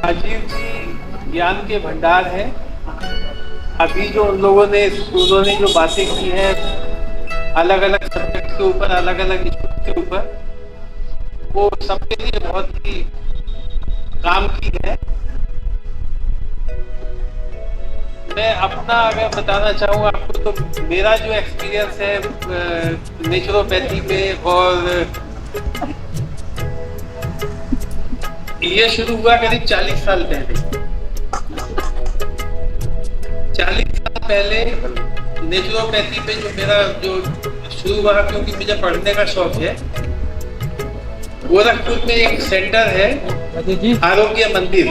राजीव जी ज्ञान के भंडार है। अभी जो उन्होंने जो बातें की है अलग अलग सब्जेक्ट के ऊपर, अलग अलग इशू के ऊपर, वो सबके लिए बहुत ही काम की है। मैं अपना अगर बताना चाहूँ आपको, तो मेरा जो एक्सपीरियंस है नेचुरोपैथी में, और ये शुरू हुआ करीब 40 साल पहले। 40 साल पहले नेचुरोपैथी पे जो मेरा शुरू हुआ, क्योंकि मुझे पढ़ने का शौक है। गोरखपुर में एक सेंटर है आरोग्य मंदिर,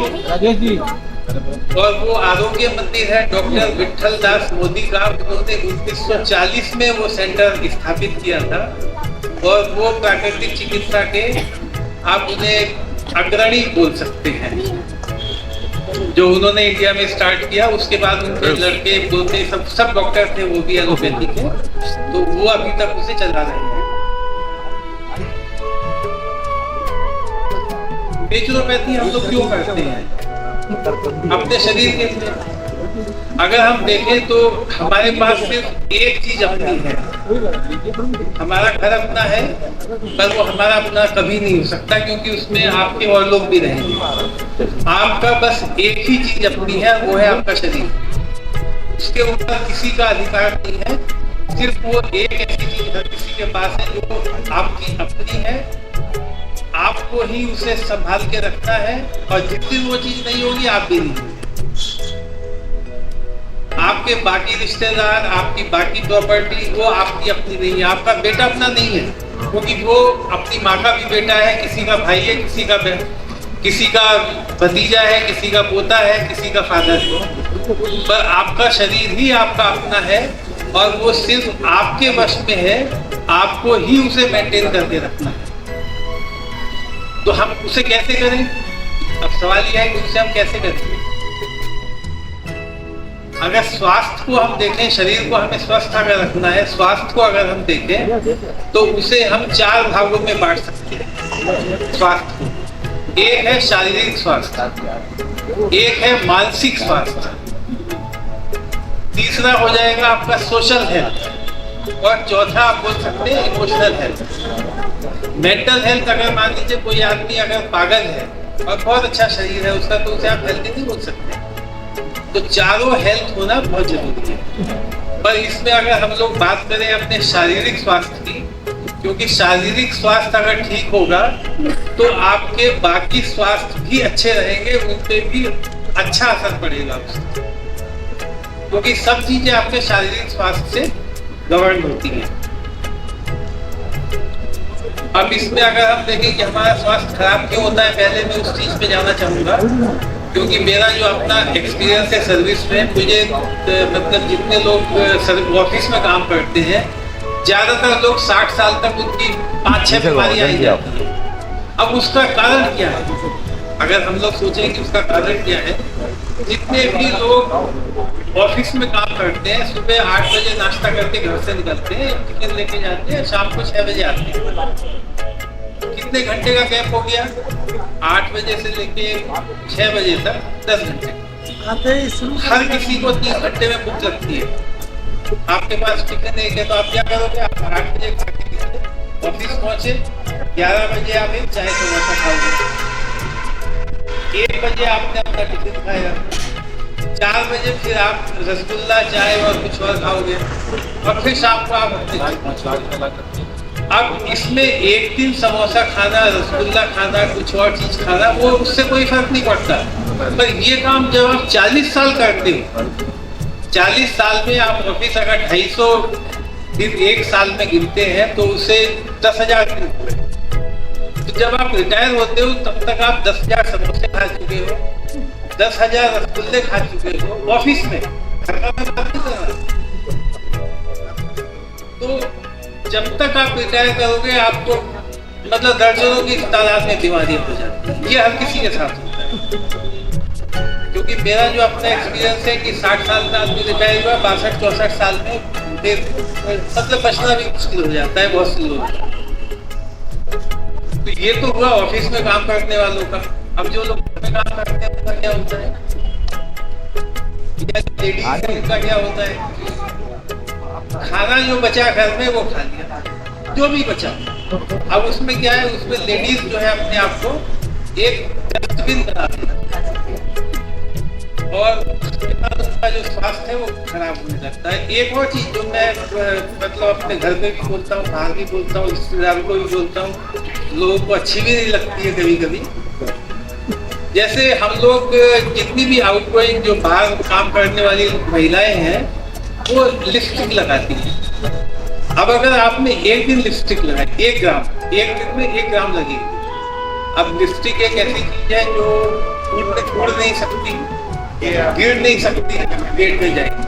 और वो आरोग्य मंदिर है डॉक्टर विट्ठल दास मोदी का। उन्होंने 1940 में वो सेंटर स्थापित किया था, और वो प्राकृतिक चिकित्सा के आप उन्हें अग्रणी बोल सकते हैं। जो उन्होंने इंडिया में स्टार्ट किया, उसके बाद उनके लड़के पोते सब डॉक्टर थे, वो भी एलोपैथी के, तो वो अभी तक उसे चला रहे हैं। नेचुरोपैथी हम लोग क्यों करते हैं? अपने शरीर के लिए। अगर हम देखें तो हमारे पास सिर्फ एक चीज अपनी है। हमारा घर अपना है, पर वो हमारा अपना कभी नहीं हो सकता, क्योंकि उसमें आपके और लोग भी रहेंगे। आपका बस एक ही चीज अपनी है, वो है आपका शरीर। उसके ऊपर किसी का अधिकार नहीं है। सिर्फ वो एक ऐसी चीज हर किसी के पास है जो आपकी अपनी है। आपको ही उसे संभाल के रखना है, और जिस दिन वो चीज नहीं होगी, आप भी नहीं होंगे। आपके बाकी रिश्तेदार, आपकी बाकी प्रॉपर्टी, वो आपकी अपनी नहीं है। आपका बेटा अपना नहीं है, क्योंकि वो अपनी माँ का भी बेटा है, किसी का भाई है, किसी का भतीजा है, किसी का पोता है, किसी का फादर है। पर आपका शरीर ही आपका अपना है, और वो सिर्फ आपके वश में है। आपको ही उसे मेंटेन करके रखना है। तो हम उसे कैसे करें? अब सवाल यह है कि उसे हम कैसे करेंगे? अगर स्वास्थ्य को हम देखें, शरीर को हमें स्वस्थ अगर रखना है, स्वास्थ्य को अगर हम देखें, तो उसे हम 4 भागों में बांट सकते हैं स्वास्थ्य को। एक है शारीरिक स्वास्थ्य, एक है मानसिक स्वास्थ्य, तीसरा हो जाएगा आपका सोशल हेल्थ, और चौथा आप बोल सकते हैं इमोशनल हेल्थ। मेंटल हेल्थ, अगर मान लीजिए कोई आदमी अगर पागल है और बहुत अच्छा शरीर है उसका, तो उसे आप हेल्थी नहीं बोल सकते। तो चारों हेल्थ होना बहुत जरूरी है। पर इसमें अगर हम लोग बात करें अपने शारीरिक स्वास्थ्य की, क्योंकि शारीरिक स्वास्थ्य अगर ठीक होगा तो आपके बाकी स्वास्थ्य भी अच्छे रहेंगे, उन पे भी अच्छा असर पड़ेगा उसका, क्योंकि सब चीजें आपके शारीरिक स्वास्थ्य से गवर्न होती हैं। अब इसमें अगर हम देखें कि हमारा स्वास्थ्य खराब क्यों होता है, पहले मैं उस चीज पे जाना चाहूंगा, क्योंकि मेरा जो अपना एक्सपीरियंस है सर्विस में, मुझे मतलब जितने लोग ऑफिस में काम करते हैं, ज्यादातर लोग 60 साल तक उनकी 5-6 बीमारियां आई जाती है। अब उसका कारण क्या है? अगर हम लोग सोचें कि उसका कारण क्या है, जितने भी लोग ऑफिस में काम करते हैं, सुबह 8 बजे नाश्ता करके घर से निकलते हैं, टिफिन लेके जाते हैं, शाम को 6 बजे आते हैं। कितने घंटे का गैप हो गया? 8 बजे से लेके 6 बजे तक 10 घंटे। हर किसी को 30 घंटे में भूख लगती है। आपके पास टिफिन एक है, तो आप क्या करोगे? आप 8 बजे खा के ऑफिस पहुंचे, 11 बजे आप एक चाय समोसा खाओगे, 1 बजे आपने अपना टिफिन खाया, 4 बजे फिर आप रसगुल्ला, चाय और कुछ और खाओगे, और फिर शाम को आप अपने घर पहुंचोगे। अब इसमें एक दिन समोसा खाना, रसगुल्ला खाना, कुछ और चीज खाना, वो उससे कोई फर्क नहीं पड़ता। पर ये काम जब आप 40 साल करते हो, 40 साल में आप ऑफिस अगर 250 दिन एक साल में गिनते हैं, तो उसे 10,000 दिन हुए। तो जब आप रिटायर होते हो, तब तक आप 10,000 समोसे खा चुके हो, 10,000 रसगुल्ले खा चुके हो ऑफिस में। घर का मैं बात नहीं कर रहा। तो जब तक आप रिटायर करोगे, आपको मतलब दर्जनों की तादाद में बीमारियां हो जाती है। ये हर किसी के साथ होता है, क्योंकि मेरा जो अपना एक्सपीरियंस है कि 60 साल में आदमी रिटायर हुआ, 62-64 साल में फिर मतलब बचना भी मुश्किल हो जाता है बहुत से लोगों को। तो ये तो हुआ ऑफिस में काम करने वालों का। अब जो लोग घर में काम करते हैं उनका क्या होता है, लेडीज का क्या होता है, खाना जो बचा घर में वो खा लिया, जो भी बचा। अब उसमें क्या है, उसमें लेडीज जो है अपने आप को एक डस्टबिन बना दिया और उसका जो स्वास्थ्य है वो खराब होने लगता है। एक और चीज जो मैं मतलब अपने घर में भी बोलता हूँ, बाहर भी बोलता हूँ, रिश्तेदारों को भी बोलता हूँ, लोगों को अच्छी भी नहीं लगती है कभी कभी। जैसे हम लोग जितनी भी आउटगोइंग जो बाहर काम करने वाली महिलाएं हैं वो लिपस्टिक लगाती हैं। अब अगर आपने एक दिन लिपस्टिक लगाई, 1 ग्राम, एक दिन में 1 ग्राम लगेगी। अब लिपस्टिक एक ऐसी चीज है जो उड़ नहीं सकती, गिर नहीं सकती, पेट में जाएगी।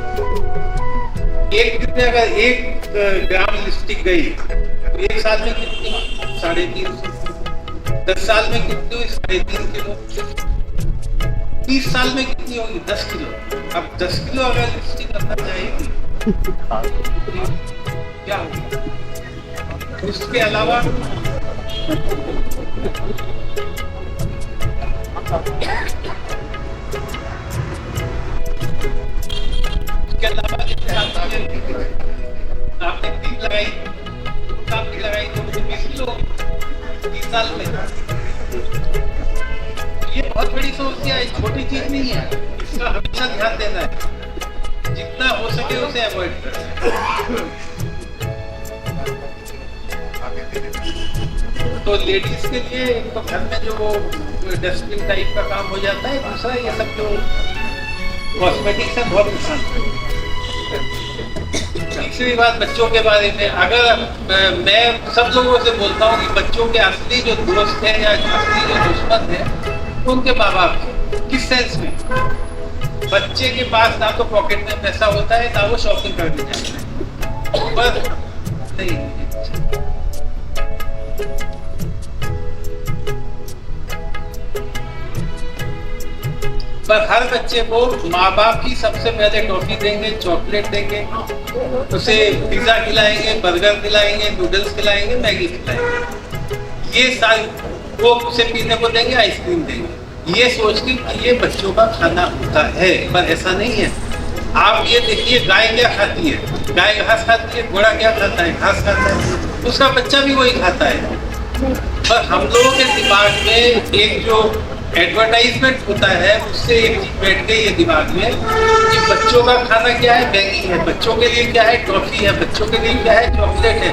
एक दिन में अगर 1 ग्राम लिपस्टिक गई तो 1 साल में कितनी, 3.5, 10 साल में कितनी हुई, 3.5 किलो, 30 साल में कितनी होगी, 10 किलो। अब 10 किलो अगर लिपस्टिक अंदर जाएगी क्या होगा। उसके अलावा आपने क्रीम लगाई, आपने लगाई तो 20 किलो 30 साल में। ये बहुत बड़ी समस्या है, छोटी चीज नहीं है, इसका हमेशा ध्यान देना है, जितना हो सके उसे अवॉइड करना। तो लेडीज के लिए तो घर में जो वो डस्टबिन टाइप का काम हो जाता है, दूसरा ये सब जो कॉस्मेटिक्स है बहुत नुकसान करता है। तीसरी बात बच्चों के बारे में, अगर मैं सब लोगों से बोलता हूँ कि बच्चों के असली जो दोस्त हैं या असली जो दुश्मन है वो उनके माँ बाप हैं। किस सेंस में, बच्चे के पास ना तो पॉकेट में पैसा होता है ना वो शॉपिंग करने जाता है, पर नहीं, पर हर बच्चे को माँ बाप ही सबसे पहले टॉफी देंगे, चॉकलेट देंगे, उसे पिज्जा खिलाएंगे, बर्गर खिलाएंगे, नूडल्स खिलाएंगे, मैगी खिलाएंगे, ये सारी वो उसे पीने को देंगे, आइसक्रीम देंगे, ये सोच के कि ये बच्चों का खाना होता है। पर ऐसा नहीं है। आप ये देखिए, गाय क्या खाती है, गाय घास खाती है, घोड़ा क्या खाता है, घास खाता है, उसका बच्चा भी वही खाता है। पर हम लोगों के दिमाग में एक जो एडवर्टाइजमेंट होता है उससे एक चीज बैठ गई है दिमाग में कि बच्चों का खाना क्या है, मैगी है, बच्चों के लिए क्या है, टॉफी है, बच्चों के लिए क्या है, चॉकलेट है।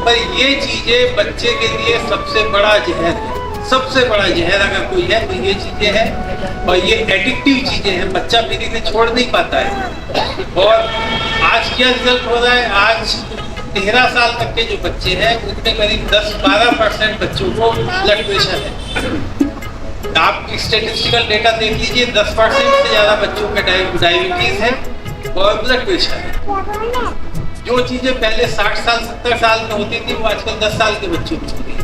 पर ये चीजें बच्चे के लिए सबसे बड़ा जहर है, सबसे बड़ा जहर अगर कोई है तो ये चीजें हैं, और ये एडिक्टिव चीजें हैं, बच्चा फिर इन्हें छोड़ नहीं पाता है। और आज क्या रिजल्ट हो रहा है, आज 13 साल तक के जो बच्चे हैं उनमें करीब 10-12% बच्चों को ब्लड प्रेशर है। आप स्टैटिस्टिकल डेटा देख लीजिए, 10% से ज्यादा बच्चों में डायबिटीज है और ब्लड प्रेशर है। जो चीजें पहले 60 साल 70 साल में होती थी वो आजकल 10 साल के बच्चों में होती है।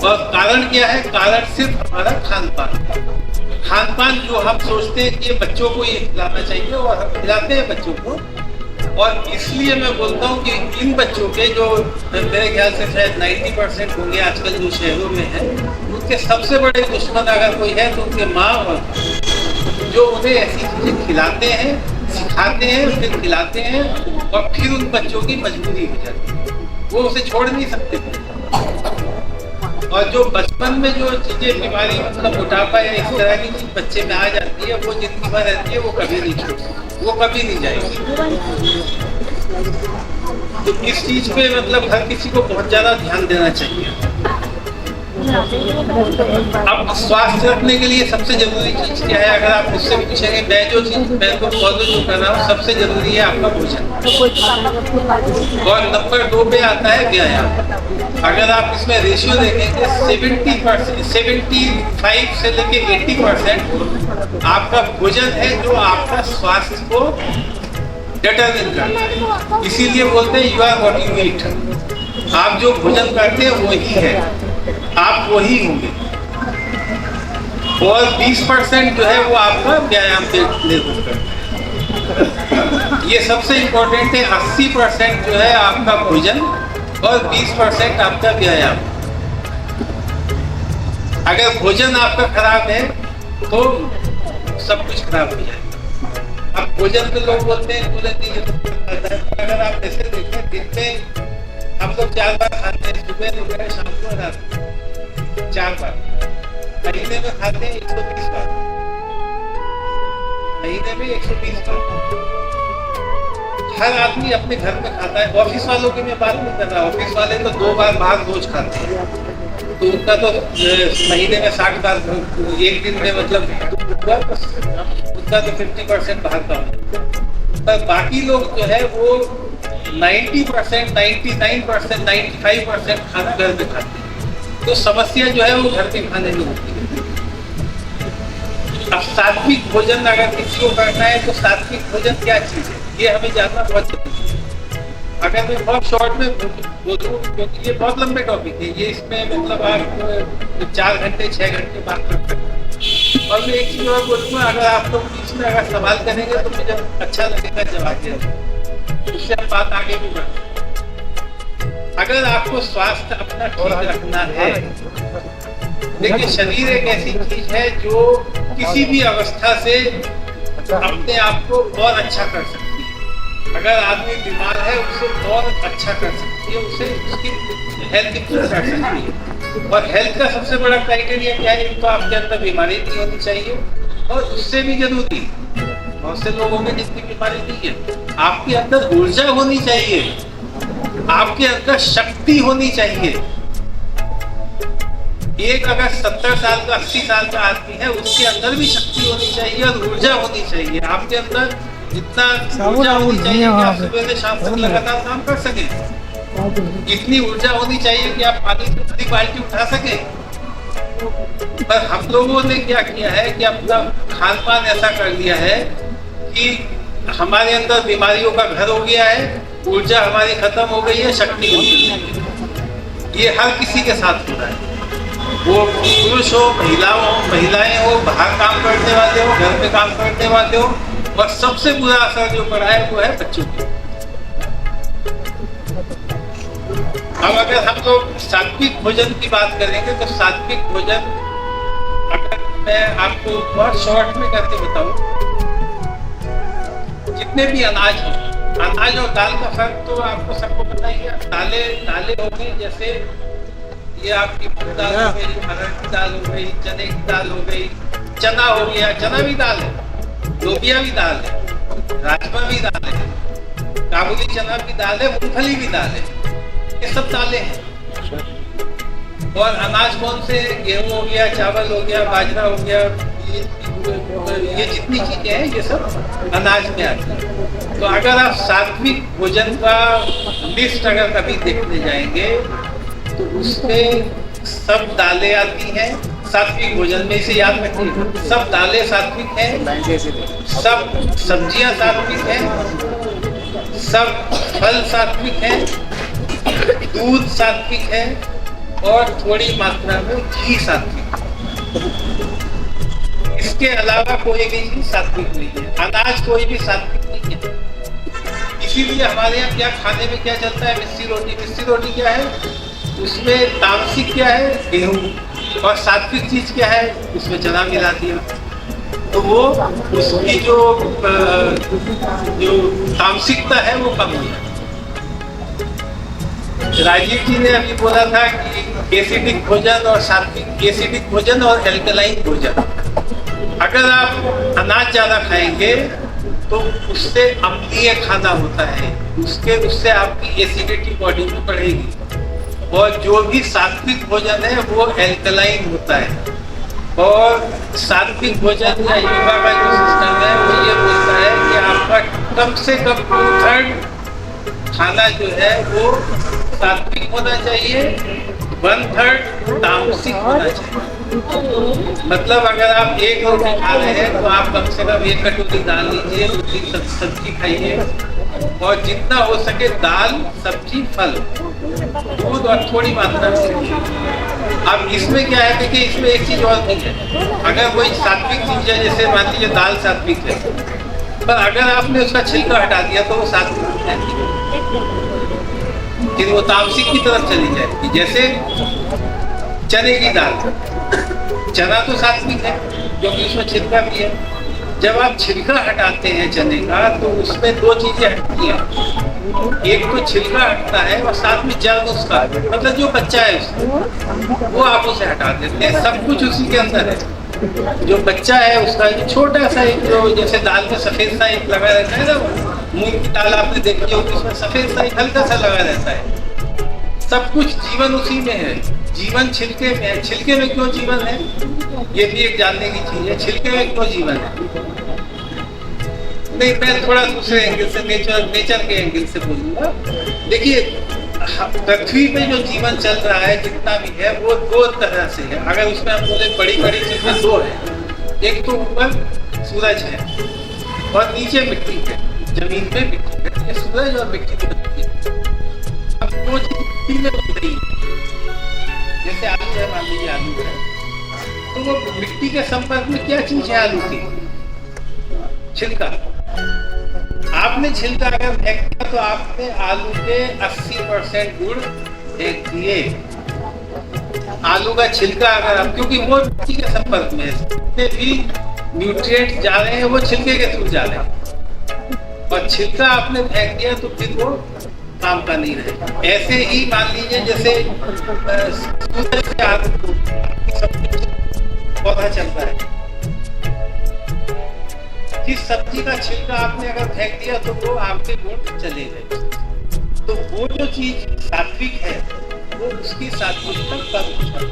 और कारण क्या है, कारण सिर्फ हमारा खान पान जो हम सोचते हैं कि बच्चों को ये खिलाना चाहिए और हम खिलाते हैं बच्चों को। और इसलिए मैं बोलता हूँ कि इन बच्चों के जो मेरे ख्याल से शायद 90% होंगे आजकल जो शहरों में है, उनके सबसे बड़े दुश्मन अगर कोई है तो उनके माँ और जो उन्हें ऐसी चीजें खिलाते हैं, सिखाते हैं, फिर खिलाते हैं और फिर उन बच्चों की मजबूरी हो जाती है, वो उसे छोड़ नहीं सकते। और जो बचपन में जो चीजें बीमारी मतलब मोटापा या इस तरह की चीज बच्चे में आ जाती है वो जिंदगी भर रहती है, वो कभी नहीं छूटती, वो कभी नहीं जाएगी। तो इस चीज पे मतलब हर किसी को बहुत ज्यादा ध्यान देना चाहिए। अब स्वास्थ्य रखने के लिए सबसे जरूरी चीज क्या है, अगर आप मुझसे पूछेंगे, मैं जो चीज मैं तो फॉलो जो कर रहा हूँ, सबसे जरूरी है आपका भोजन। और नंबर 2 पे आता है व्यायाम। अगर आप इसमें रेशियो देखेंगे 75 से लेके 80% आपका भोजन है जो आपका स्वास्थ्य को डिटरमिन करता है। इसीलिए बोलते हैं you are what you eat. आप जो भोजन करते हैं वही है, आप वही होंगे। और 20% जो है वो आपका व्यायाम पे निर्भर करता है। ये सबसे इम्पोर्टेंट है। 80% जो है आपका भोजन और 20% आपका व्यायाम। अगर भोजन आपका खराब है तो सब कुछ खराब हो जाएगा। अब भोजन पे लोग बोलते हैं अगर आप ऐसे देखें, दिन में हम लोग 4 बार खाते हैं, सुबह दोपहर शाम को रात को 4 बार। महीने में खाते हैं 120 बार, महीने में 120 बार। हर आदमी अपने घर में खाता है। ऑफिस वालों की मैं बात नहीं कर रहा, ऑफिस वाले तो 2 बार बाहर रोज खाते हैं, तो उनका तो महीने में 60 बार, एक दिन में मतलब उनका तो 50% बाहर का होता है। पर बाकी लोग जो है वो 90%, 99%, 95% खाना घर में खाते हैं। तो समस्या जो है वो घर के खाने में होती है। अब सात्विक भोजन अगर किसी को करना है तो सात्विक भोजन क्या चीज है, ये हमें जानना बहुत जरूरी है। अगर मैं बहुत शॉर्ट में बोलूँ, क्योंकि ये बहुत लंबे टॉपिक है, ये इसमें मतलब आप 4 घंटे 6 घंटे बात कर सकते हैं। और मैं एक चीज और बोलूँगा, अगर आप लोग बीच में अगर सवाल करेंगे तो मुझे अच्छा लगेगा जवाब देना, उससे हम बात आगे भी बढ़ सकते हैं। अगर आपको स्वास्थ्य अपना ठीक रखना है, देखिए शरीर एक ऐसी चीज है जो किसी भी अवस्था से अपने आप को और अच्छा कर सकती है। अगर आदमी बीमार है उसे और अच्छा कर सकती है, उसे उसकी हेल्थ इंप्रूव कर सकती है। और हेल्थ का सबसे बड़ा क्राइटेरिया क्या है, तो आपके अंदर बीमारी नहीं होनी चाहिए, और उससे भी जरूरी बहुत से लोगों में जितनी बीमारी नहीं है, आपके अंदर ऊर्जा होनी चाहिए, आपके अंदर शक्ति होनी चाहिए। एक अगर 70 साल का 80 साल का आदमी है, उसके अंदर भी शक्ति होनी चाहिए और ऊर्जा होनी चाहिए। आपके अंदर जितना ऊर्जा होनी चाहिए कि आप सुबह से शाम तक लगातार काम कर सके, इतनी ऊर्जा होनी चाहिए कि आप पानी से पूरी बाल्टी उठा सके। पर हम लोगों ने क्या किया है कि अपना खान पान ऐसा कर लिया है कि हमारे अंदर बीमारियों का घर हो गया है, ऊर्जा हमारी खत्म हो गई है, शक्ति हो गई है। ये हर किसी के साथ हो रहा है, वो पुरुष हो, महिलाएं हो, बाहर काम करने वाले हो, घर में काम करने वाले हो। और सबसे बुरा असर जो पड़ा है वो है बच्चों पे। अब अगर हम लोग सात्विक भोजन की बात करेंगे तो सात्विक भोजन, अगर मैं आपको बहुत शॉर्ट में करके बताऊं, जितने भी अनाज हो, अनाज और दाल का फर्क तो आपको सबको पता ही है। दालें हो गई, जैसे ये आपकी दाल हो गई, अरहर की दाल हो गई, चने की दाल हो गई, चना हो गया, चना भी दाल है, लोबिया भी दाल है, राजमा भी दाल है, काबुली चना भी दाल है, मूंगफली भी दाल है, ये सब दालें हैं। और अनाज कौन से, गेहूं हो गया, चावल हो गया, बाजरा हो गया, ये जितनी चीजें हैं ये सब अनाज में आती है। तो अगर आप सात्विक भोजन का लिस्ट अगर कभी देखने जाएंगे तो उसमें सब दालें आती हैं। सात्विक भोजन में, इसे याद रखिए, सब दालें सात्विक हैं, सब सब्जियां सात्विक हैं, सब फल सात्विक हैं, दूध सात्विक है, और थोड़ी मात्रा में घी सात्विक है। इसके अलावा कोई भी चीज सात्विक नहीं है, अनाज कोई भी सात्विक नहीं है। इसीलिए हमारे यहाँ क्या खाने में क्या चलता है, मिस्सी रोटी। मिस्सी रोटी क्या है, उसमें तामसिक क्या है, गेहूं, और सात्विक चीज क्या है, उसमें चना मिला दिया। तो वो उसकी जो तामसिकता है वो कम हो जाती है। राजीव जी ने अभी बोला था कि एसिडिक भोजन और सात्विक, एसिडिक भोजन और एल्कलाइन भोजन। अगर आप अनाज ज्यादा खाएंगे तो उससे अम्लीय खाना होता है, उससे आपकी एसिडिटी बॉडी में बढ़ेगी। और जो भी सात्विक भोजन है वो एल्कलाइन होता है। और सात्विक भोजन या योगा का जो सिस्टम है वो ये बोलता है कि आपका कम से कम 2/3 खाना जो है वो सात्विक होना चाहिए, 1/3 तामसिक होना चाहिए। मतलब अगर आप 1 रोटी खा रहे हैं तो आप कम से कम 1 कटोरी दाल लीजिए, 2-3 सब्जी खाइए, और जितना हो सके दाल, सब्जी, फल, दूध और थोड़ी मात्रा में। अब इसमें क्या है, देखिए इसमें एक चीज और नहीं है। अगर कोई सात्विक चीज है, जैसे मान लीजिए दाल सात्विक है, पर अगर आपने उसका छिलका हटा दिया तो वो सात्विक नहीं है, फिर वो तामसिक की तरफ चली जाएगी। जैसे चने की दाल, चना तो सात्विक है क्योंकि उसमें छिलका भी है। जब आप छिलका हटाते हैं चने का तो उसमें दो चीजें हटती हैं, एक तो छिलका हटता है और साथ में जड़ उसका, मतलब जो बच्चा है उसका, वो आप उसे हटा देते हैं। सब कुछ उसी के अंदर है। जो बच्चा है उसका जो छोटा सा एक, जो जैसे दाल में सफेद सा एक लगा रहता है ना, मूंग की दाल आपने देखी होगी, उसमें सफेद सा एक हल्का सा लगा रहता है। सब कुछ जीवन उसी में है। जीवन छिलके में है। छिलके में क्यों जीवन है, ये भी एक जानने की चीज है। छिलके में क्यों जीवन है? नहीं, मैं थोड़ा दूसरे एंगल से, नेचर के एंगल से बोलूंगा। देखिए, पृथ्वी पे जो जीवन चल रहा है जितना भी है वो दो तरह से है। अगर उसमें हम बोले बड़ी बड़ी चीजें दो है, एक तो ऊपर सूरज है और नीचे मिट्टी है, जमीन पे मिट्टी है। ये सूरज और मिट्टी की बनती है। अब वो मिट्टी में बन रही है, जैसे आलू है, मान लीजिए आलू है, तो वो मिट्टी के संपर्क में क्या चीज है आलू की? छिलका। आपने छिलका अगर फेंक दिया तो आपने आलू के 80% गुण फेंक दिए। आलू का छिलका अगर आप, क्योंकि वो मिट्टी के संपर्क में है, जितने भी न्यूट्रिएंट्स जा रहे हैं वो छिलके के थ्रू जा रहे हैं, और छिलका आपने फेंक दिया तो फिर वो काम का नहीं रहेगा। ऐसे ही मान लीजिए जैसे सूरज से आलू पौधा चलता है, जिस सब्जी का छिलका आपने अगर फेंक दिया तो वो आपके गुण चले गए। तो वो जो चीज सात्विक है वो उसकी सात्विकता कम है।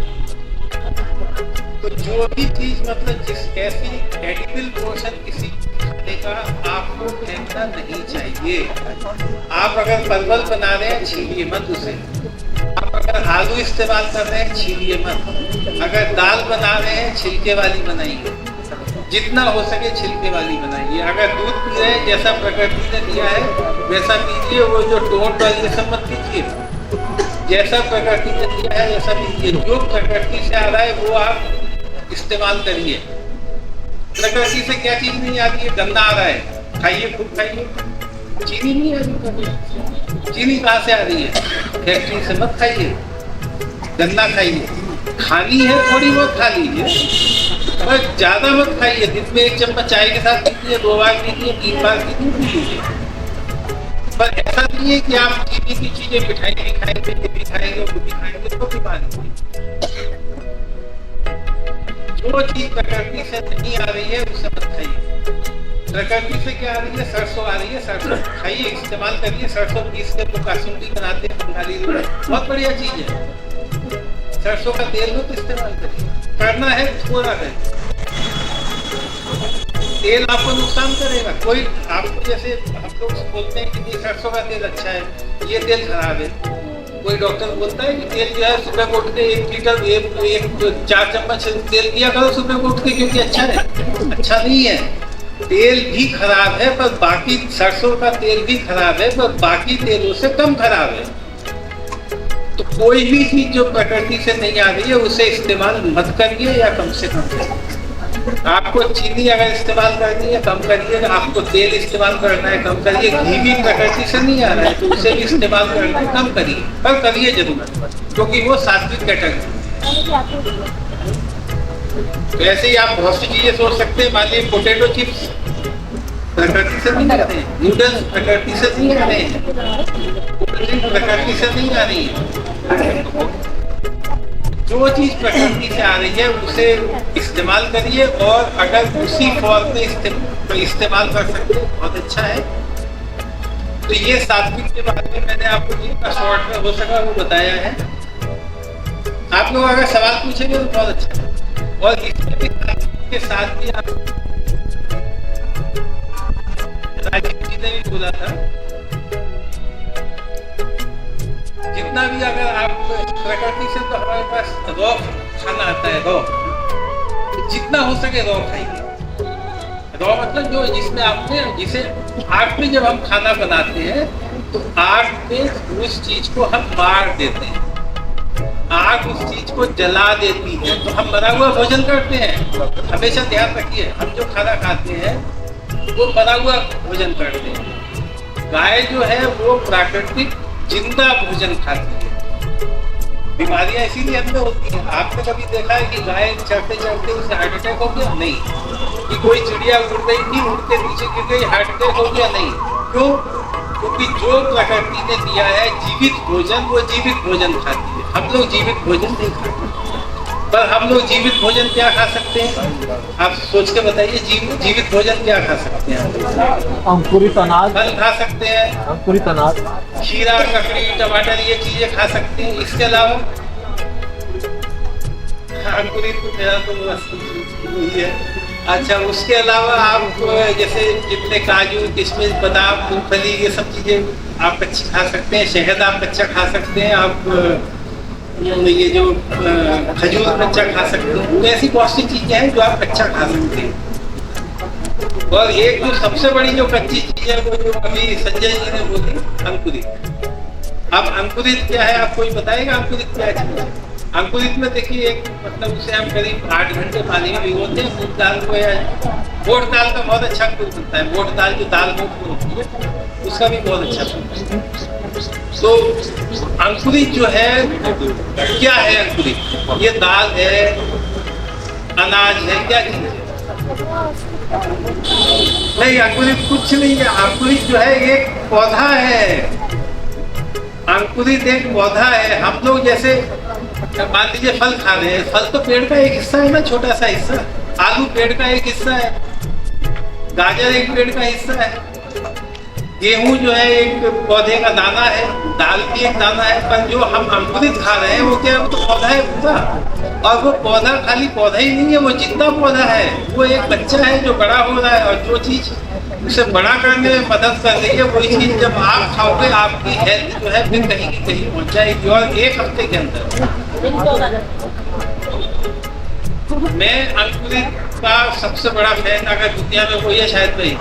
तो जो भी चीज, मतलब जिस ऐसी एडिबल पोर्शन किसी खाने का आपको फेंकना नहीं चाहिए। आप अगर परवल बना रहे हैं छीलिए मत उसे। आप अगर आलू इस्तेमाल कर रहे हैं छीलिए मत। अगर दाल बना रहे हैं छिलके वाली बनाइए, जितना हो सके छिलके वाली बनाइए। अगर दूध पी रहे हैं जैसा प्रकृति ने दिया है वैसा पीजिए, वो जो टोट और ये सब मत पीजिए। जैसा प्रकृति ने दिया है वैसा पीजिए। जो प्रकृति से आ रहा है वो आप इस्तेमाल करिए। प्रकृति से क्या चीज नहीं आ रही है? गन्ना आ रहा है, खाइए, खूब खाइए। चीनी नहीं आ रही, चीनी कहाँ से आ रही है? फैक्ट्री से मत खाइए। गन्ना खाइए, खानी है थोड़ी बहुत खा लीजिए, पर ज्यादा मत खाइए। दिन में 1 चम्मच चाय के साथ पीजिए, 2 बार पीजिए, 3 बार पीजिए। पर ऐसा नहीं है कि आप चीनी की चीजें, मिठाई भी खाएंगे, ये भी खाएंगे, वो भी खाएंगे तो बीमारी। जो चीज प्रकृति से नहीं आ रही है उसे मत खाइए। प्रकृति से क्या आ रही है? सरसों आ रही है, सरसों खाइए, इस्तेमाल करिए। सरसों पीस के तो कासूंदी बनाते हैं बंगाली लोग, बहुत बढ़िया चीज है। सरसों का तेल हो तो इस्तेमाल करिए। करना है थोड़ा है, तेल आपको नुकसान करेगा। कोई आपको, जैसे हम लोग बोलते हैं कि सरसों का तेल अच्छा है, ये तेल खराब है। कोई डॉक्टर बोलता है कि तेल जो है सुबह को उठ के 1 लीटर 4 चम्मच तेल दिया करो सुबह को उठ के, क्योंकि अच्छा है। अच्छा नहीं है, तेल भी खराब है, पर बाकी सरसों का तेल भी खराब है, पर बाकी तेलों से कम खराब है। तो कोई भी चीज जो प्रकृति से नहीं आ रही है उसे इस्तेमाल मत करिए, या कम से कम करिए। आपको चीनी अगर इस्तेमाल करनी है कम करिए, आपको तेल इस्तेमाल करना है कम करिए। घी भी प्रकृति से नहीं आ रहा है तो उसे भी इस्तेमाल करना है कम करिए, पर करिए जरूर, क्योंकि वो सात्विक कैटेगरी। तो ऐसे ही आप बहुत सी चीजें सोच सकते हैं। मान लीजिए पोटैटो चिप्स प्रकृति से नहीं आते हैं, नूडल्स प्रकृति से नहीं आ रहे हैं, कोल्ड ड्रिंक प्रकृति से नहीं आ रही है। जो चीज प्रकृति से आ रही है उसे इस्तेमाल करिए, और अगर उसी फॉर्म में इस्तेमाल कर सकते हैं बहुत अच्छा है। तो ये सात्विक के बारे में मैंने आपको जितना शॉर्ट में हो सका वो बताया है। आप लोग अगर सवाल पूछेंगे तो बहुत अच्छा है। और इसमें भी के साथ भी आप, राजीव जी ने भी बोला था, जितना भी अगर आप प्रकृति से, तो हमारे पास रॉ खाना आता है, रॉ, जितना हो सके रॉ खाइए। रॉ मतलब जो जिसमें आपने, जिसे आग में जब हम खाना बनाते हैं तो आग में उस चीज को हम मार देते हैं, आग उस चीज को जला देती है, तो हम बना हुआ भोजन करते हैं। हमेशा ध्यान रखिए, हम जो खाना खाते हैं वो बना हुआ भोजन करते हैं। गाय जो है वो प्राकृतिक जिंदा भोजन खाती है। बीमारियां इसीलिए अंदर होती हैं। आपने कभी देखा है कि गाय चढ़ते चढ़ते उसे हार्ट अटैक हो गया? नहीं। कि कोई चिड़िया उड़ रही थी, उड़ के नीचे गिर गई, हार्ट अटैक हो गया? नहीं। क्यों? क्योंकि जो प्रकृति ने दिया है जीवित भोजन, वो जीवित भोजन खाती है। हम लोग जीवित भोजन नहीं खाते। पर हम लोग जीवित भोजन क्या खा सकते हैं? आप सोच के बताइए, जीवित भोजन क्या खा सकते हैं? अंकुरित अनाज, फल खा सकते हैं, अंकुरित अनाज, खीरा, ककड़ी, टमाटर, ये चीजें खा सकते हैं। इसके अलावा अंकुरित मेरा तो वही है। अच्छा, उसके अलावा आप जैसे जितने काजू, किशमिश, बादाम, मूंगफली, ये सब चीजें आप कच्ची खा सकते हैं। शहद आप कच्चा खा सकते हैं। आप ये जो खजूर कच्चा खा सकते हैं। तो ऐसी बहुत सी चीजें हैं जो आप कच्चा खा सकते हैं। और एक जो सबसे बड़ी जो कच्ची चीज है, वो जो अभी संजय जी ने बोली, अंकुरित। अब अंकुरित क्या है, आपको बताएगा अंकुरित क्या चीज है? अंकुरित में देखिए, एक मतलब उसे हम करीब 8 घंटे पानी में भिगोते हैं। मूंग दाल को या मोट दाल का बहुत अच्छा अंकुरित बनता है। मोट दाल जो दाल मोट होती है, उसका भी बहुत अच्छा बनता है। तो अंकुरित जो है क्या है? अंकुरित ये दाल है, अनाज है, क्या चीज है? नहीं, अंकुरित कुछ नहीं है। अंकुरित जो है एक पौधा है। अंकुरित एक पौधा है। हम लोग जैसे मान लीजिए फल खा रहे हैं, फल तो पेड़ का एक हिस्सा है ना, छोटा सा हिस्सा। आलू पेड़ का एक हिस्सा है, गाजर एक पेड़ का हिस्सा है, गेहूं जो है एक पौधे का दाना है, दाल भी एक दाना है। पर जो हम अंकुरित खा रहे हैं वो क्या है? वो तो पौधा है पूरा। और वो पौधा खाली पौधा ही नहीं है, वो जितना पौधा है वो एक बच्चा है जो बड़ा हो रहा है। और जो चीज उसे बड़ा करने में मदद कर रही है, वही चीज जब आप खाओगे आपकी हेल्थ जो है फिर कहीं की कहीं पहुंच जाएगी। और 1 हफ्ते के अंदर मैं अंकुरित का सबसे बड़ा फैन अगर दुनिया में कोई है, शायद वही।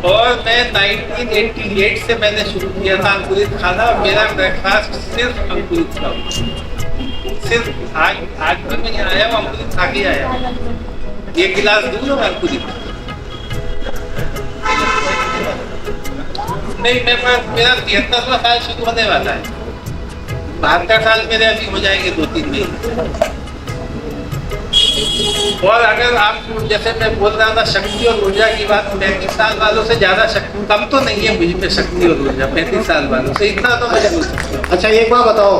और मैं 1988 से मैंने शुरू किया था अंकुरित खाना। मेरा ब्रेकफास्ट सिर्फ अंकुरित का, सिर्फ। आज भी मैं यहाँ आया हूँ अंकुरित खा के आया हूँ। 1 गिलास दूध और अंकुरित। नहीं, मेरा 73वां साल शुरू होने वाला है। 72 साल मेरे अभी हो जाएंगे 2-3 महीने। और अगर आप जैसे मैं बोल रहा था शक्ति और ऊर्जा की बात, 35 साल वालों से ज्यादा शक्ति कम तो नहीं है मुझ में शक्ति और ऊर्जा। 35 साल वालों से इतना तो मैं बोल सकता हूँ। अच्छा, एक बात बताओ,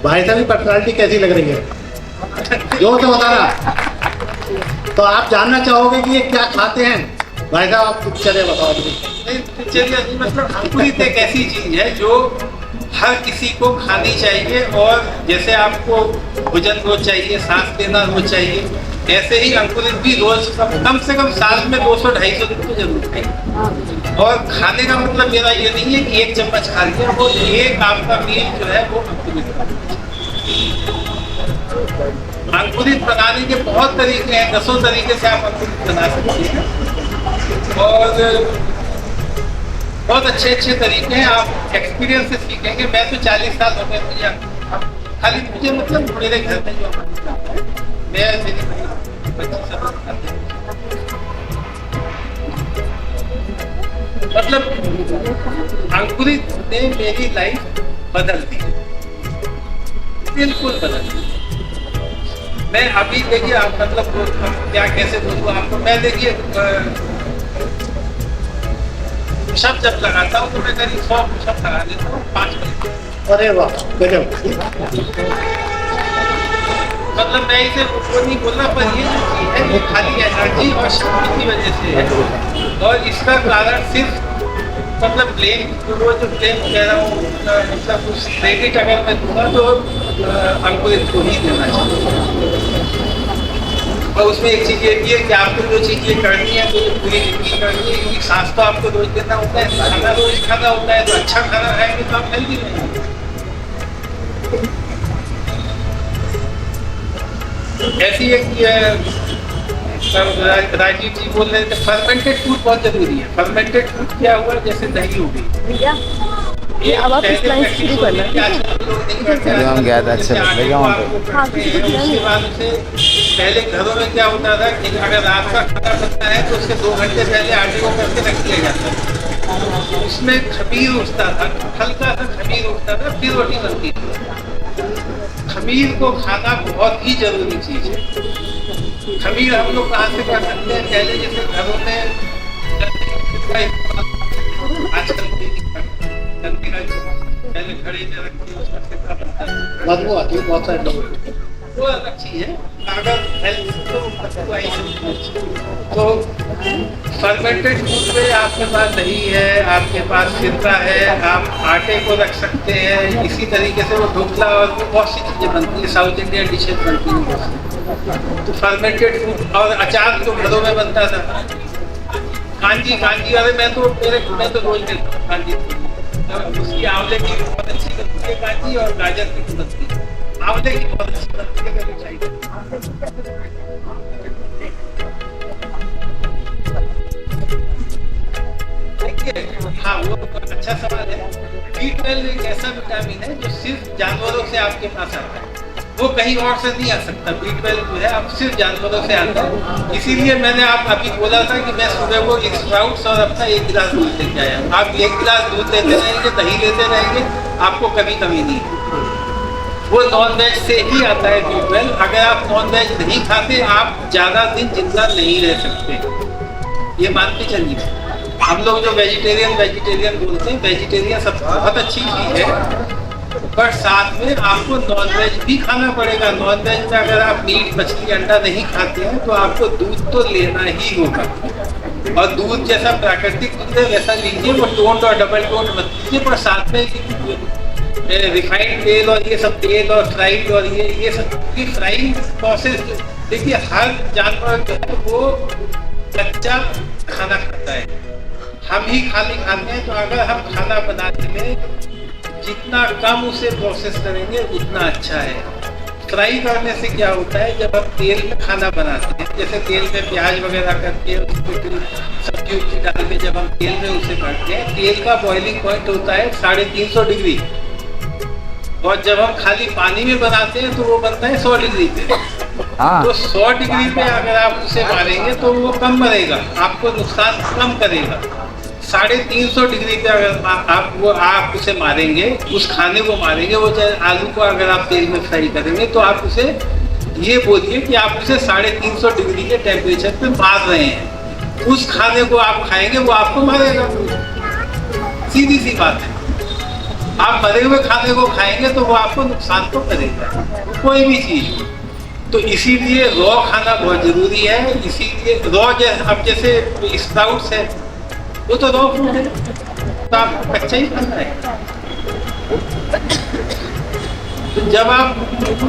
भाई साहब की पर्सनालिटी कैसी लग रही है? जोर से बताना। तो आप जानना चाहोगे कि ये क्या खाते हैं? भाई साहब आप चलिए बताओ। चलिए, मतलब अंकुरित एक ऐसी चीज है जो हर किसी को खानी चाहिए। और जैसे आपको भोजन रोज चाहिए, सांस लेना रोज चाहिए, ऐसे ही अंकुरित भी रोज कम से कम साल में 200-250 दिन तो जरूर खाएं। और खाने का मतलब मेरा ये नहीं है कि 1 चम्मच खा लिया, वो एक आपका मील जो है वो अंकुरित। अंकुरित बनाने के बहुत तरीके हैं, 10 तरीके से आप अंकुरित बना सकते हैं। और बहुत अच्छे तरीके हैं, आप एक्सपीरियंस से सीखेंगे। मैं तो 40 साल हो गए मुझे। खाली मुझे मतलब मेरे घर में जो मैं मेरी बच्ची सब मतलब अंकुरित ने मेरी लाइफ बदल दी, बिल्कुल बदल दी। मैं अभी देखिए, आप मतलब क्या कैसे बोलूँ आपको। मैं देखिए पुशअप जब लगाता हूँ तो मैं करीब 100 पुशअप लगा लेता हूँ 5 मिनट। अरे वाह, गजब। मतलब मैं इसे वो नहीं बोल रहा, पर ये जो चीज है ये खाली एनर्जी और शक्ति की वजह से है। और इसका कारण सिर्फ मतलब ब्लेम, वो जो ब्लेम कह रहा हूँ, मतलब उस क्रेडिट अगर मैं दूंगा तो अंकुरित को ही देना चाहिए। और उसमें एक चीज़ ये भी है कि आपको जो चीज़ ये करनी है तो ये पूरी जिंदगी करनी है, क्योंकि सांस तो आपको रोज देना होता है, खाना रोज खाना होता है। तो अच्छा खाना खाएंगे तो आप हेल्दी रहेंगे। ऐसी एक राजीव जी बोल रहे थे फर्मेंटेड फूड बहुत जरूरी है। फर्मेंटेड फूड क्या हुआ, जैसे दही हो गई, ये अब आप इस लाइन शुरू करना है। हम गया था, अच्छा लगेगा वहाँ पे। उसके बाद से पहले घरों में क्या होता था कि अगर रात का खाना बनता है तो उसके 2 घंटे पहले आटे को करके रख दिया जाता है। उसमें खमीर उठता था, हल्का सा खमीर उठता था, फिर रोटी बनती थी। खमीर को खाना बहुत ही जरूरी चीज है। खमीर हम लोग कहाँ से कर सकते हैं? पहले जैसे घरों में आजकल पहले घड़े में रख के उसका सिक्का बनता है, बदबू आती है बहुत सारे लोग। वो अलग चीज है। अगर हेल्थ तो फर्मेंटेड फूड में आपके पास दही है, आपके पास सिरका है, आप आटे को रख सकते हैं। इसी तरीके से वो ढोकला और भी बहुत सी चीजें बनती है, साउथ इंडियन डिशेज बनती हैं। तो फर्मेंटेड फूड और अचार तो घरों में बनता था। कांजी कांजी अरे मैं तो रोज लेता हूँ कांजी। उसकी आंवले की बहुत अच्छी बनती है कांजी, और गाजर की बनती है। आंवले की बहुत अच्छी बनती है, कभी चाहिए। हाँ, वो अच्छा सवाल है। B12 एक ऐसा विटामिन है जो सिर्फ जानवरों से आपके पास आता है, वो कहीं और से नहीं आ सकता। B12 जो है आप सिर्फ जानवरों से आता है। इसीलिए मैंने आप अभी बोला था कि मैं सुबह को एक स्प्राउट्स और अपना 1 गिलास दूध लेके आया। आप 1 गिलास दूध लेते रहेंगे, दही लेते रहेंगे, आपको कभी कमी नहीं है। वो नॉन वेज से ही आता है B12। अगर आप नॉन वेज नहीं खाते, आप ज्यादा दिन जिंदा नहीं रह सकते, ये मान के चलिए। हम लोग जो वेजिटेरियन बोलते हैं, वेजिटेरियन सब बहुत अच्छी चीज है, पर साथ में आपको नॉन वेज भी खाना पड़ेगा। नॉन वेज में अगर आप मीट, मछली, अंडा नहीं खाते हैं तो आपको दूध तो लेना ही होगा। और दूध जैसा प्राकृतिक दूध है वैसा लीजिए, वो टोन्ड और डबल टोन्ड मत लीजिए। पर साथ में रिफाइंड तेल और ये सब तेल और फ्राइड और ये सब की फ्राइंग प्रोसेस, देखिए हर जानवर जो है वो कच्चा खाना खाता है, हम ही खाली खाते हैं। तो अगर हम खाना बनाने में जितना कम उसे प्रोसेस करेंगे उतना अच्छा है। फ्राई करने से क्या होता है, जब हम तेल में खाना बनाते हैं, जैसे तेल में प्याज वगैरह करके उसको फिर सब्जी उब्जी डाल के जब हम तेल में उसे करते हैं, तेल का बॉइलिंग पॉइंट होता है 350 डिग्री, और जब हम खाली पानी में बनाते हैं तो वो बनता है 100 डिग्री पे। तो 100 डिग्री पे अगर आप उसे मारेंगे तो वो कम मरेगा, आपको नुकसान कम करेगा। 350 डिग्री पे अगर आप उसे मारेंगे, उस खाने को मारेंगे, वो चाहे आलू को अगर आप तेल में फ्राई करेंगे, तो आप उसे ये बोलिए कि आप उसे 350 डिग्री के टेम्परेचर पे मार रहे हैं। उस खाने को आप खाएंगे, वो आपको मारेगा। सीधी सी बात है। आप मरे हुए खाने को खाएंगे तो वो आपको नुकसान तो करेगा, कोई भी चीज। तो इसीलिए रॉ खाना बहुत जरूरी है। इसीलिए रॉ अब जैसे स्प्राउट्स है, वो तो रॉ फूड है, तो आपको कच्चा ही खाना है। तो जब आप,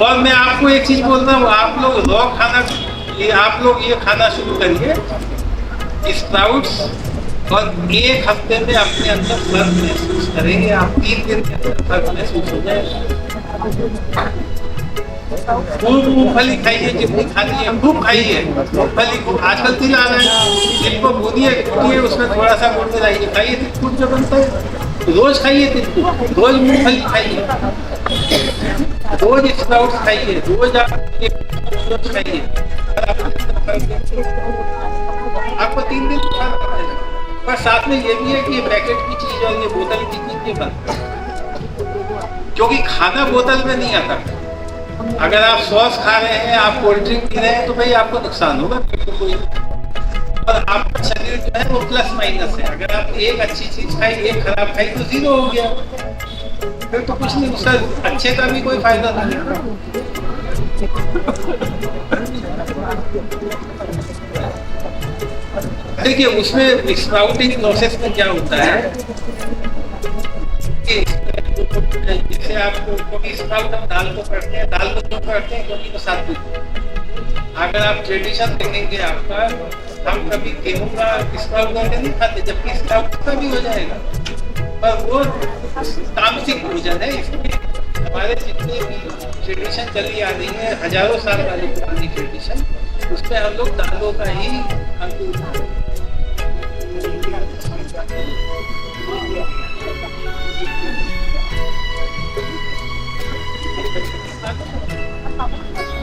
और मैं आपको एक चीज बोल रहा हूँ, आप लोग रॉ खाना, आप लोग ये खाना शुरू करिए स्प्राउट्स, और 1 हफ्ते में अपने अंदर फर्क महसूस करेंगे। आप 3 दिन के अंदर फर्क महसूस हो जाएगा। खूब मूंगफली खाइए, जितनी खानी है खूब खाइए। मूंगफली खूब, आजकल तिल आ रहा है, तिल को भूनिए, उसमें थोड़ा सा गुड़ मिलाइए, खाइए। तिल जो बनता है रोज खाइए, तिल रोज मूंगफली खाइए, रोज स्प्राउट्स खाइए, रोज आप खाइए, आपको 3 दिन फर्क। पर साथ में ये भी है कि ये पैकेट की चीज और ये बोतल की चीज ये बंद, क्योंकि खाना बोतल में नहीं आता। अगर आप सॉस खा रहे हैं, आप कोल्ड ड्रिंक पी रहे हैं, तो भाई आपको नुकसान होगा, तो कोई। और आपका शरीर जो है वो प्लस माइनस है। अगर आप एक अच्छी चीज खाई, एक खराब खाई, तो 0 हो गया, फिर तो कुछ नहीं, उसका अच्छे का भी कोई फायदा नहीं है। देखिए उसमें स्प्राउटिंग प्रोसेस में क्या होता है कि जैसे आपको स्प्राउट हम दाल को करते हैं, दाल को क्यों करते हैं, क्योंकि वो सात्विक। अगर आप ट्रेडिशन देखेंगे आपका, हम कभी गेहूं का स्प्राउट करके नहीं खाते, जबकि स्प्राउट का भी हो जाएगा, पर वो तामसिक भोजन है। इसमें हमारे जितने भी ट्रेडिशन चली आ रही है, हजारों साल वाली पुरानी ट्रेडिशन, उसमें हम लोग दालों का ही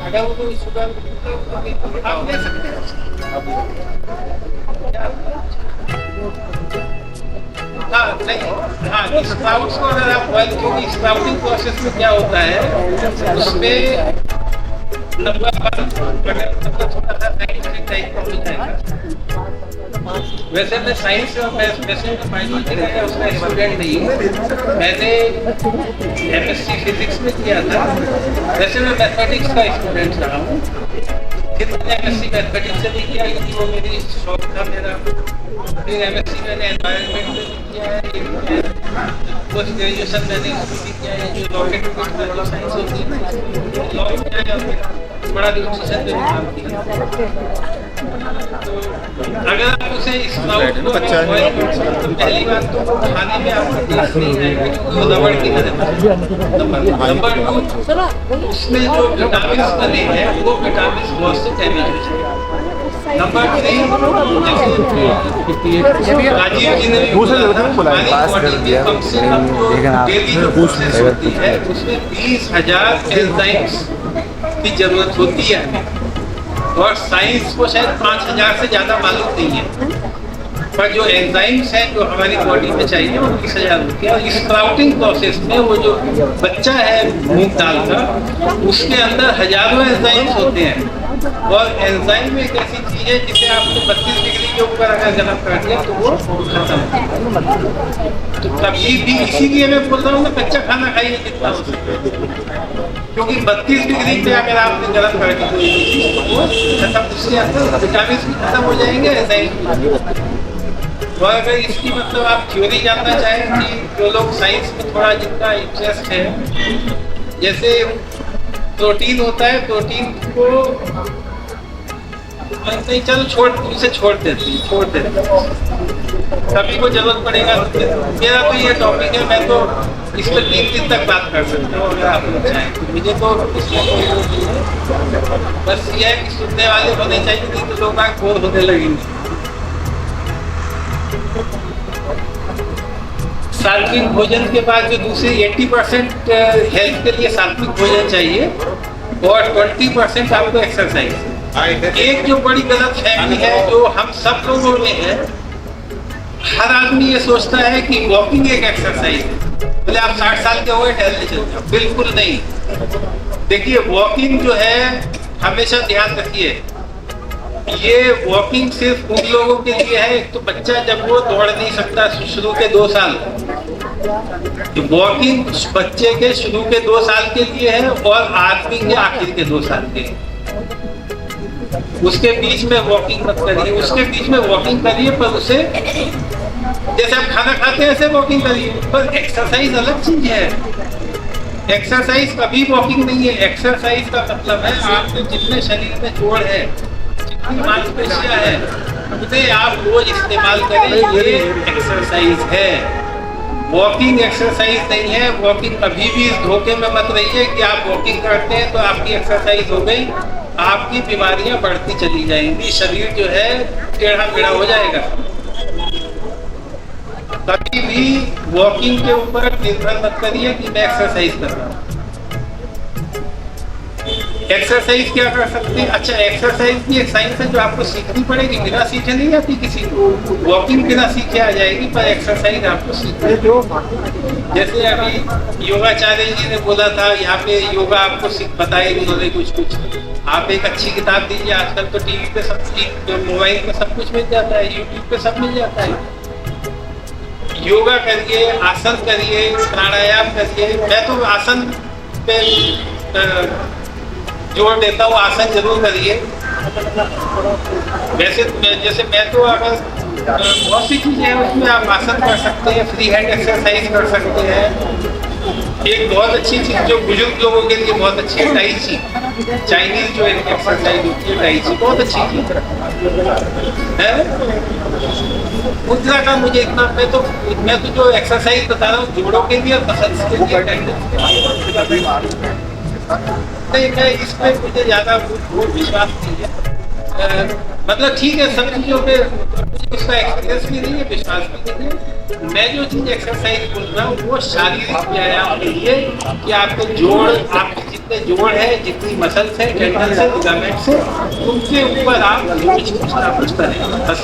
अगर वो कोई शुगर आप ले सकते हैं। हाँ नहीं, हाँ स्प्राउट्स को अगर आप बॉइल, क्योंकि स्प्राउटिंग प्रोसेस में क्या होता है उसमें नंबर थोड़ा सा साइंटिफिक टाइप का हो जाएगा। वैसे मैं साइंस और वैसे मैं बायोलॉजी का उसका स्टूडेंट नहीं हूँ, मैंने एमएससी फिजिक्स में किया था। वैसे मैं मैथमेटिक्स का स्टूडेंट रहा हूँ, फिर मैंने एमएससी मैथमेटिक्स से भी किया क्योंकि वो मेरी शौक था मेरा। फिर एमएससी मैंने एनवायरनमेंट में भी किया है, पोस्ट ग्रेजुएशन मैंने इसमें भी किया है, जो रॉकेट में जो साइंस होती है लॉ में किया है, बड़ा डिस्कशन में काम किया। अगर आप उसे स्प्राउट को बॉइल करें तो पहली बात तो खाने में आपको टेस्ट नहीं आएगा क्योंकि वो रबड़ की तरह। नंबर 2, उसमें जो विटामिन बने हैं वो विटामिन बहुत से डैमेज हो जाएंगे। नंबर 3, राजीव जी ने हमारी बॉडी में कम से कम जो डेली जो प्रोसेस होती है उसमें 20,000 एंजाइम्स की जरूरत होती है हमें, और साइंस को शायद 5,000 से ज़्यादा मालूम नहीं है, पर जो एंजाइम्स हैं जो हमारी बॉडी में चाहिए वो 20,000 होती है। और स्प्राउटिंग प्रोसेस में वो जो बच्चा है मूंग दाल का, उसके अंदर हजारों एंजाइम्स होते हैं, और एंजाइम एक ऐसी चीज़ है जिसे आपने 32 डिग्री के ऊपर अगर गर्म कर दिया तो वो खत्म हो जाएगा। तो कभी भी इसीलिए मैं बोल रहा हूँ कि कच्चा खाना खाइए जितना हो सके, क्योंकि 32 डिग्री पे अगर आपने गर्म कर दी कोई चीज़ तो वो खत्म, उसके अंदर विटामिन भी खत्म हो जाएंगे, एंजाइम। और अगर इसकी मतलब आप थ्योरी जानना चाहें कि जो लोग साइंस में थोड़ा जितना इंटरेस्ट है, जैसे प्रोटीन होता है, प्रोटीन को नहीं चलो छोड़ देते सभी को जरूरत पड़ेगा। मेरा तो ये टॉपिक है, मैं तो इस पर 3 दिन तक बात कर सकता हूँ अगर आप लोग चाहें तो। मुझे तो इसमें कोई वो नहीं है, बस ये है कि सुनने वाले होने चाहिए, नहीं तो लोग आग बोर होने लगेंगे। सात्विक भोजन के बाद जो दूसरी 80% हेल्थ के लिए सात्विक भोजन चाहिए, और 20% आपको एक्सरसाइज। एक जो बड़ी गलत फहमी है जो हम सब लोगों में है, हर आदमी ये सोचता है कि वॉकिंग एक एक्सरसाइज है, बोले आप 60 साल के हो गए टहलने चलते हो। बिल्कुल नहीं। देखिए वॉकिंग जो है, हमेशा ध्यान रखिए, ये वॉकिंग सिर्फ उन लोगों के लिए है, एक तो बच्चा जब वो दौड़ नहीं सकता शुरू के 2 साल, तो वॉकिंग बच्चे के शुरू के 2 साल के लिए है, और आदमी के आखिर के 2 साल के। उसके बीच में वॉकिंग मत करिए, उसके बीच में वॉकिंग करिए, पर उसे जैसे आप खाना खाते हैं ऐसे वॉकिंग करिए, पर एक्सरसाइज अलग चीज है। एक्सरसाइज कभी वॉकिंग नहीं है। एक्सरसाइज का मतलब है आपके जितने शरीर में जोड़ है, जितनी मांसपेशियां है, उन्हें आप रोज इस्तेमाल करें, ये एक्सरसाइज है। वॉकिंग एक्सरसाइज नहीं है। वॉकिंग कभी भी इस धोखे में मत रहिए कि आप वॉकिंग करते हैं तो आपकी एक्सरसाइज हो गई, आपकी बीमारियां बढ़ती चली जाएंगी, शरीर जो है टेढ़ा मेढ़ा हो जाएगा। कभी भी वॉकिंग के ऊपर निर्भर मत करिए कि मैं एक्सरसाइज कर रहा हूँ। एक्सरसाइज क्या कर सकते हैं? अच्छा, एक्सरसाइज भी एक साइंस है जो आपको सीखनी पड़ेगी, बिना सीखे नहीं आती किसी को। वॉकिंग बिना सीखे आ जाएगी, पर एक्सरसाइज आपको सीखनी है। जैसे अभी योगाचार्य जी ने बोला था, यहाँ पे योगा आपको बताए उन्होंने कुछ। आप एक अच्छी किताब दीजिए, आजकल तो टीवी पे सब चीज, मोबाइल पे सब कुछ मिल जाता है, यूट्यूब पे सब मिल जाता है। योगा करिए, आसन करिए, प्राणायाम करिए। मैं तो आसन पे जोर देता हूँ, आसन जरूर करिए। वैसे जैसे मैं तो अगर बहुत सी चीजें हैं उसमें आप आसन कर सकते हैं, फ्री हैंड एक्सरसाइज कर सकते हैं। एक बहुत अच्छी चीज जो बुजुर्ग लोगों के लिए बहुत अच्छी है, टाई ची, चाइनीज जो एक्सरसाइज होती है, टाई ची बहुत अच्छी चीज है। मुद्रा का मुझे इतना, मैं तो जो एक्सरसाइज बता रहा हूँ जोड़ों के लिए और मसल्स के लिए, नहीं मैं इसमें मुझे ज्यादा विश्वास नहीं है। मतलब ठीक है, सब चीजों पे उसका एक्सपीरियंस भी नहीं है, विश्वास भी नहीं है। मैं जो चीज एक्सरसाइज बोल रहा हूँ वो शारीरिक व्यायाम के लिए, कि आपके जोड़, आपकी जितने जोड़ है, जितनी मसल्स है, टेंडन्स है, लिगामेंट्स है, उनके ऊपर आप कुछ करें बस।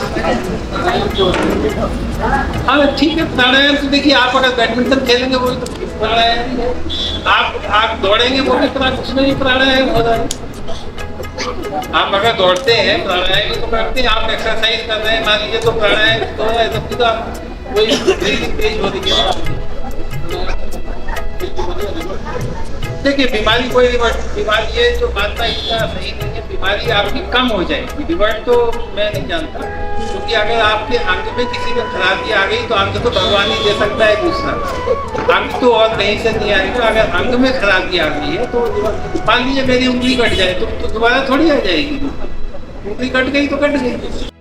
हाँ ठीक है, प्राणायाम तो देखिए, आप अगर बैडमिंटन खेलेंगे वो तो प्राणायाम ही है। आप दौड़ेंगे वो भी उसमें भी प्राणायाम हो रहा है। आप अगर दौड़ते हैं प्राणायाम तो करते हैं, आप एक्सरसाइज कर रहे हैं मान लीजिए, तो प्राणायाम तो है, तब तो आप वही ब्रीथिंग तेज हो रही है। देखिए बीमारी कोई बीमारी है जो मानना इतना सही नहीं है, बीमारी आपकी कम हो जाएगी, रिवर्ट तो मैं नहीं जानता, क्योंकि अगर आपके अंग में किसी में खराबी आ गई तो अंग तो भगवान ही दे सकता है दूसरा, अंग तो और कहीं से नहीं आएगा। अगर अंग में खराबी आ गई है तो मान लीजिए मेरी उंगली कट जाए तो दोबारा थोड़ी आ जाएगी, उंगली कट गई तो कट गई।